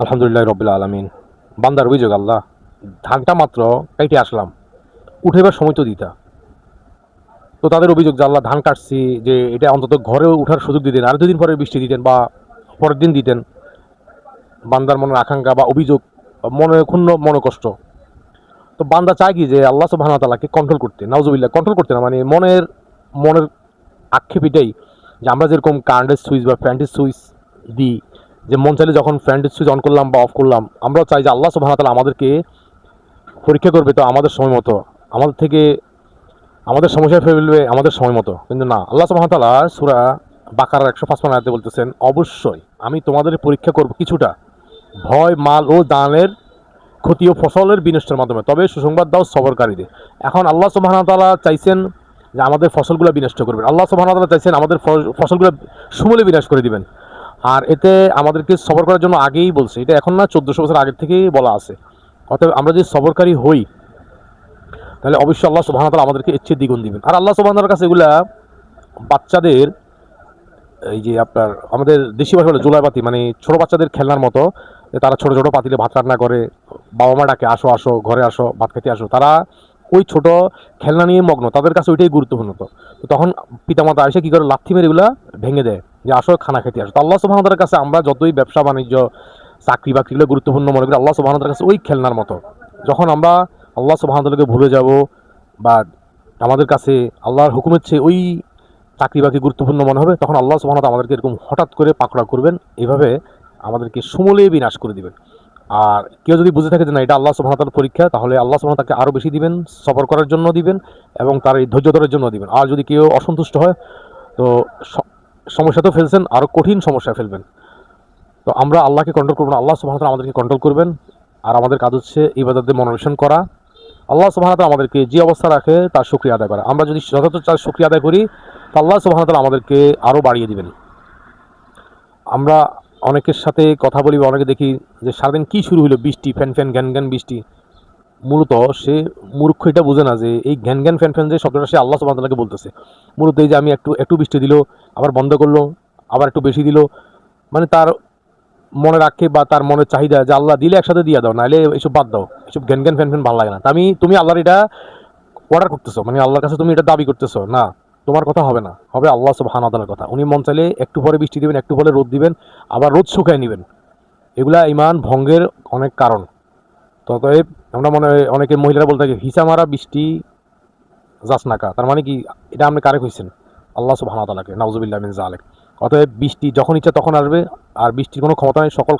আলহামদুলিল্লাহ রবিল আলমিন। বান্দার অভিযোগ, আল্লাহ ধানটা মাত্র কাইটে আসলাম, উঠেবার সময় তো দিতা। তো তাদের অভিযোগ যে আল্লাহ ধান কাটছি, যে এটা অন্তত ঘরে উঠার সুযোগ দিতেন, আর 2 দিন পরে বৃষ্টি দিতেন বা পরের দিন দিতেন। বান্দার মনের আকাঙ্ক্ষা বা অভিযোগ, মনে ক্ষুণ্ণ মনে কষ্ট। তো বান্দা চায় কি যে আল্লাহ সুবহানাহু ওয়া তাআলাকে কন্ট্রোল করতে, নাউজুবিল্লাহ, কন্ট্রোল করতে না, মানে মনের মনের আক্ষেপ এটাই যে আমরা যেরকম কারেন্টের সুইচ বা ফ্যানের সুইচ দিই, যে মন চাইলে যখন ফ্যানের সুইচ অন করলাম বা অফ করলাম, আমরাও চাই যে আল্লাহ সুবহানাহু ওয়া তাআলা আমাদেরকে পরীক্ষা করবে, তো আমাদের সময় মতো, আমাদের থেকে আমাদের সমস্যায় ফেলবে আমাদের সময় মতো। কিন্তু না, আল্লাহ সুবহানাহু ওয়া তাআলা সূরা বাকারার 155 আয়াতে বলতেছেন, অবশ্যই আমি তোমাদের পরীক্ষা করব কিছুটা, ভয়, মাল ও দানের ক্ষতি ও ফসলের বিনষ্টের মাধ্যমে, তবে সুসংবাদ দাও সবরকারীদের। এখন আল্লাহ সুবহানাহু ওয়া তাআলা চাইছেন যে আমাদের ফসলগুলো বিনষ্ট করবেন, আল্লাহ সুবহানাহু ওয়া তাআলা চাইছেন আমাদের ফসলগুলো সমূলে বিনাশ করে দিবেন। আর এতে আমাদেরকে সবর করার জন্য আগেই বলছে, এটা এখন না, 1400 বছর আগের থেকেই বলা আছে। অতএব আমরা যদি সবরকারী হই, তাহলে অবশ্যই আল্লাহ সুবহানাহু ওয়া তাআলা আমাদেরকে ইচ্ছে দ্বিগুণ দিবেন। আর আল্লাহ সুবহানাহু ওয়া তাআলার কাছে এগুলা বাচ্চাদের, এই যে আপনার আমাদের দেশি ভাষা বলে জুলাই বাতি, মানে ছোট বাচ্চাদের খেলনার মতো, যে তারা ছোট ছোট পাতিলে ভাত রান্না করে, বাবা মা ডাকে আসো আসো ঘরে আসো ভাত খেতে আসো, তারা ওই ছোট খেলনা নিয়ে মগ্ন, তাদের কাছে ওইটাই গুরুত্বপূর্ণ। তো তখন পিতামাতা এসে কি করে, লাথি মেরে এগুলা ভেঙে দেয়, যে আসো খানা খেতে আসো। তো আল্লাহ সুবহানাহু ওয়া তাআলার কাছে আমরা যতই ব্যবসা বাণিজ্য চাকরি বাকরিগুলো গুরুত্বপূর্ণ মনে করি, আল্লাহ সুবহানাহু ওয়া তাআলার কাছে ওই খেলনার মতো। যখন আমরা আল্লাহ সুবহানাহু ওয়া তাআলাকে ভুলে যাব, বা আমাদের কাছে আল্লাহর হুকুমের চেয়ে ওই চাকরি বাকরি গুরুত্বপূর্ণ মনে হবে, তখন আল্লাহ সুবহানাহু ওয়া তাআলা আমাদেরকে এরকম হঠাৎ করে পাকড়া করবেন, এইভাবে আমাদেরকে সমূলে বিনাশ করে দিবেন। আর কেউ যদি বুঝে থাকে যে না, এটা আল্লাহ সুবহানাহু ওয়া তাআলার পরীক্ষা, তাহলে আল্লাহ সুবহানাহু ওয়া তাআলা তাকে আরও বেশি দিবেন, সবর করার জন্য দিবেন, এবং তার এই ধৈর্য ধরার জন্য দিবেন। আর যদি কেউ অসন্তুষ্ট হয়, তো সমস্যা তো ফেলছেন, আরও কঠিন সমস্যায় ফেলবেন। তো আমরা আল্লাহকে কন্ট্রোল করবো না, আল্লাহ সুবহানাহু ওয়া তাআলা আমাদেরকে কন্ট্রোল করবেন। আর আমাদের কাজ হচ্ছে ইবাদতে মনোনিবেশ করা, আল্লাহ সুবহানাহু ওয়া তাআলা আমাদেরকে যে অবস্থা রাখে তার শুকরিয়া আদায় করা। আমরা যদি যথাযথ তার শুকরিয়া আদায় করি, তো আল্লাহ সুবহানাহু ওয়া তাআলা আমাদেরকে আরও বাড়িয়ে দিবেন। আমরা অনেকের সাথে কথা বলি বা অনেকে দেখি যে সারাদিন কী শুরু হলো, বৃষ্টি, ফ্যান ফ্যান ঘ্যান ঘ্যান বৃষ্টি। মূলত সে মূর্খ, এটা বোঝে না যে এই ঘ্যান ঘ্যান ফ্যান ফ্যান যে শব্দটা সে আল্লাহ সুবহানাহু ওয়া তাআলাকে বলতেছে। মূলত এই যে আমি একটু একটু বৃষ্টি দিল, আবার বন্ধ করলো, আবার একটু বেশি দিল, মানে তার মনের আক্ষেপ বা তার মনের চাহিদা যে আল্লাহ দিলে একসাথে দিয়ে দাও, নাহলে এসব বাদ দাও, এসব ঘ্যান ঘ্যান ফ্যান ফ্যান ভালো লাগে না। তা তুমি আল্লাহর এটা অর্ডার করতেছো, মানে আল্লাহর কাছে তুমি এটা দাবি করতেছো না, তোমার কথা হবে না, হবে আল্লাহ সুবহানাহু ওয়া তাআলার কথা। উনি মন চাইলে একটু পরে বৃষ্টি দিবেন, একটু পরে রোদ দিবেন, আবার রোদ শুকায় নেবেন। এগুলা ইমান ভঙ্গের অনেক কারণ। তো অতএব আমরা মনে হয় অনেকে মহিলারা বলতে থাকে হিসা মারা বৃষ্টি যাস নাকা, তার মানে কি, এটা আপনি কারে কইছেন? আল্লাহ সুবহানাহু ওয়া তাআলাকে, নাউজুবিল্লাহ মিন যালিক। অতএব বৃষ্টি যখন ইচ্ছা তখন আসবে, আর বৃষ্টির কোনো ক্ষমতা নেই, সকল